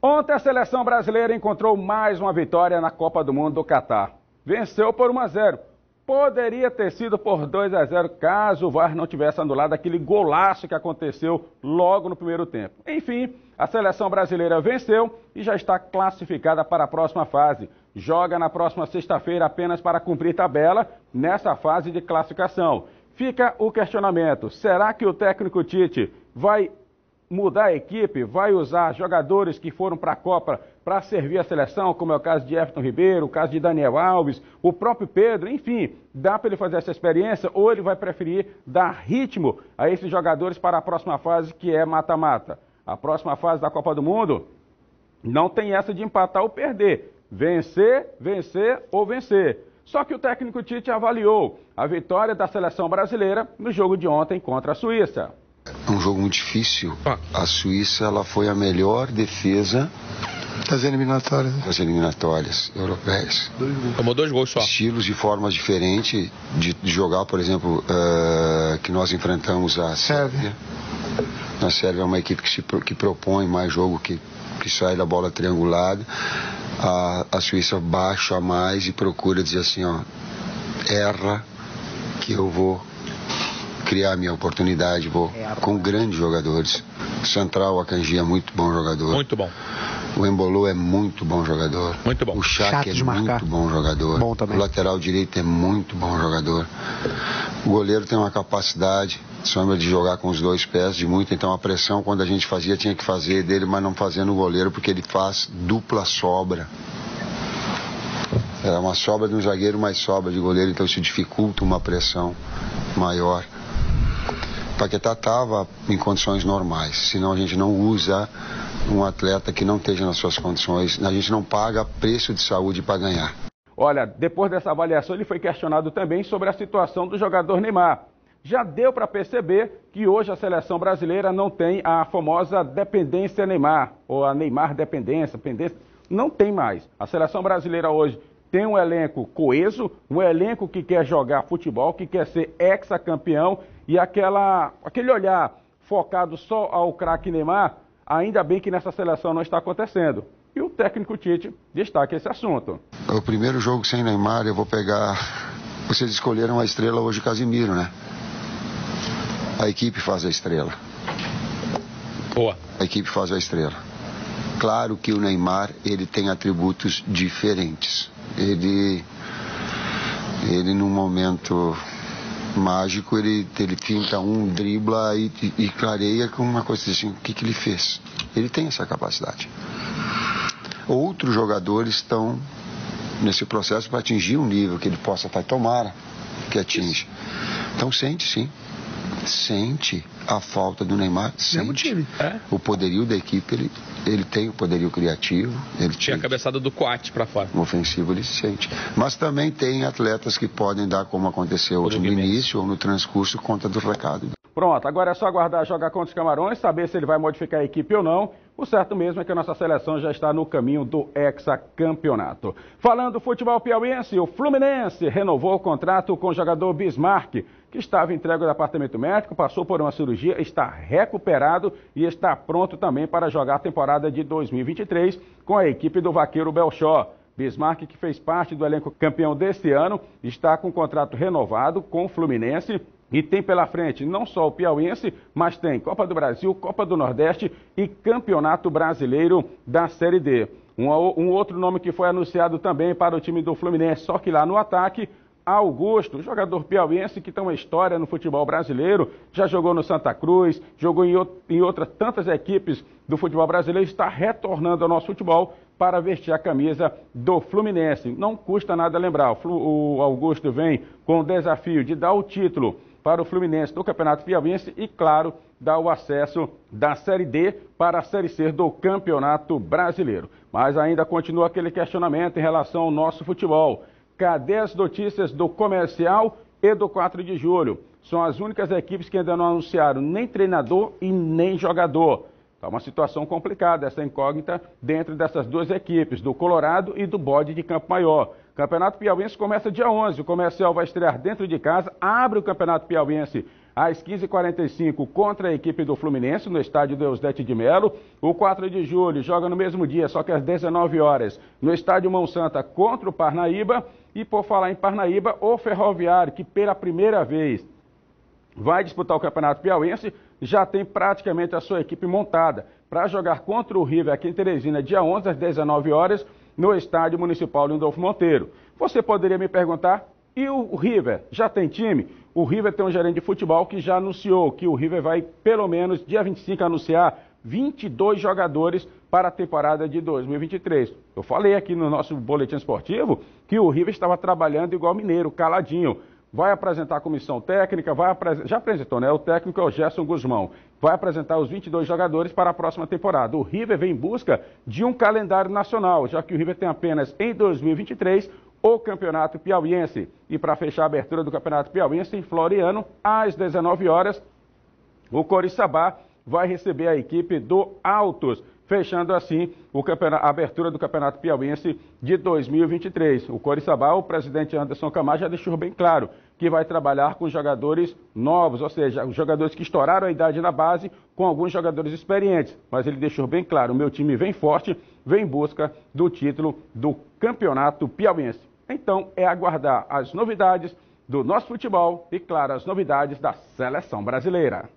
Ontem a seleção brasileira encontrou mais uma vitória na Copa do Mundo do Catar. Venceu por 1-0. Poderia ter sido por 2-0 caso o VAR não tivesse anulado aquele golaço que aconteceu logo no primeiro tempo. Enfim, a seleção brasileira venceu e já está classificada para a próxima fase. Joga na próxima sexta-feira apenas para cumprir tabela nessa fase de classificação. Fica o questionamento: será que o técnico Tite vai mudar a equipe, vai usar jogadores que foram para a Copa para servir a seleção, como é o caso de Everton Ribeiro, o caso de Daniel Alves, o próprio Pedro, enfim, dá para ele fazer essa experiência ou ele vai preferir dar ritmo a esses jogadores para a próxima fase, que é mata-mata? A próxima fase da Copa do Mundo não tem essa de empatar ou perder, vencer, vencer ou vencer. Só que o técnico Tite avaliou a vitória da seleção brasileira no jogo de ontem contra a Suíça. É um jogo muito difícil. A Suíça, ela foi a melhor defesa das eliminatórias europeias. Tomou 2 gols só. Estilos e formas diferentes de jogar, por exemplo, que nós enfrentamos a Sérvia. A Sérvia é uma equipe que propõe mais jogo, que sai da bola triangulada. A Suíça baixa mais e procura dizer assim, ó, erra que eu vou criar a minha oportunidade, com grandes jogadores. O Central, o Akanji é muito bom jogador. Muito bom. O Embolo é muito bom jogador. Muito bom. O Chac é muito bom jogador. Bom também. O lateral direito é muito bom jogador. O goleiro tem uma capacidade, sombra, de jogar com os 2 pés, de muito. Então a pressão, quando a gente fazia, tinha que fazer dele, mas não fazendo o goleiro, porque ele faz dupla sobra. É uma sobra de um zagueiro, mais sobra de goleiro, então isso dificulta uma pressão maior. Paquetá estava em condições normais, senão a gente não usa um atleta que não esteja nas suas condições, a gente não paga preço de saúde para ganhar. Olha, depois dessa avaliação ele foi questionado também sobre a situação do jogador Neymar. Já deu para perceber que hoje a seleção brasileira não tem a famosa dependência Neymar, ou a Neymar dependência, não tem mais. A seleção brasileira hoje tem um elenco coeso, um elenco que quer jogar futebol, que quer ser hexacampeão, e aquele olhar focado só ao craque Neymar, ainda bem que nessa seleção não está acontecendo. E o técnico Tite destaca esse assunto. O primeiro jogo sem Neymar, eu vou pegar... Vocês escolheram a estrela hoje, Casimiro, né? A equipe faz a estrela. Boa. A equipe faz a estrela. Claro que o Neymar, ele tem atributos diferentes. Ele num momento mágico, ele finta dribla e clareia com uma coisa assim, o que ele fez? Ele tem essa capacidade. Outros jogadores estão nesse processo para atingir um nível que ele possa estar, tomara que atinge. Então sente, sim. Sente a falta do Neymar, sente. O poderio da equipe, ele tem o poderio criativo. Ele tinha a cabeçada do Coate para fora. No ofensivo ele sente. Mas também tem atletas que podem dar, como aconteceu no início ou no transcurso, conta do recado. Pronto, agora é só aguardar jogar contra os Camarões, saber se ele vai modificar a equipe ou não. O certo mesmo é que a nossa seleção já está no caminho do hexacampeonato. Falando do futebol piauiense, o Fluminense renovou o contrato com o jogador Bismarck, que estava entregue ao departamento médico, passou por uma cirurgia, está recuperado e está pronto também para jogar a temporada de 2023 com a equipe do Vaqueiro Belchó. Bismarck, que fez parte do elenco campeão deste ano, está com contrato renovado com o Fluminense e tem pela frente não só o piauiense, mas tem Copa do Brasil, Copa do Nordeste e Campeonato Brasileiro da Série D. Um outro nome que foi anunciado também para o time do Fluminense, só que lá no ataque, Augusto, jogador piauiense que tem uma história no futebol brasileiro, já jogou no Santa Cruz, jogou em outras tantas equipes do futebol brasileiro, está retornando ao nosso futebol para vestir a camisa do Fluminense. Não custa nada lembrar, o Augusto vem com o desafio de dar o título para o Fluminense do Campeonato Piauiense e, claro, dar o acesso da Série D para a Série C do Campeonato Brasileiro. Mas ainda continua aquele questionamento em relação ao nosso futebol. Cadê as notícias do Comercial e do 4 de julho? São as únicas equipes que ainda não anunciaram nem treinador e nem jogador. Está uma situação complicada, essa incógnita dentro dessas duas equipes, do Colorado e do Bode de Campo Maior. Campeonato Piauiense começa dia 11, o Comercial vai estrear dentro de casa, abre o Campeonato Piauiense às 15h45 contra a equipe do Fluminense no estádio Deusdete de Melo. O 4 de julho joga no mesmo dia, só que às 19 horas, no estádio Mão Santa contra o Parnaíba. E por falar em Parnaíba, o Ferroviário, que pela primeira vez vai disputar o Campeonato Piauiense, já tem praticamente a sua equipe montada para jogar contra o River aqui em Teresina, dia 11 às 19 horas, no estádio Municipal Lindolfo Monteiro. Você poderia me perguntar, e o River já tem time? O River tem um gerente de futebol que já anunciou que o River vai, pelo menos, dia 25, anunciar 22 jogadores para a temporada de 2023. Eu falei aqui no nosso boletim esportivo que o River estava trabalhando igual mineiro, caladinho. Vai apresentar a comissão técnica, já apresentou, né? O técnico é o Gerson Guzmão. Vai apresentar os 22 jogadores para a próxima temporada. O River vem em busca de um calendário nacional, já que o River tem apenas em 2023 o Campeonato Piauiense. E para fechar a abertura do Campeonato Piauiense, em Floriano, às 19 horas, o Coriçaba vai receber a equipe do Altos, fechando assim a abertura do Campeonato Piauiense de 2023. O Coriçaba, o presidente Anderson Camargo, já deixou bem claro que vai trabalhar com jogadores novos, ou seja, jogadores que estouraram a idade na base, com alguns jogadores experientes. Mas ele deixou bem claro, o meu time vem forte, vem em busca do título do Campeonato Piauiense. Então, é aguardar as novidades do nosso futebol e, claro, as novidades da seleção brasileira.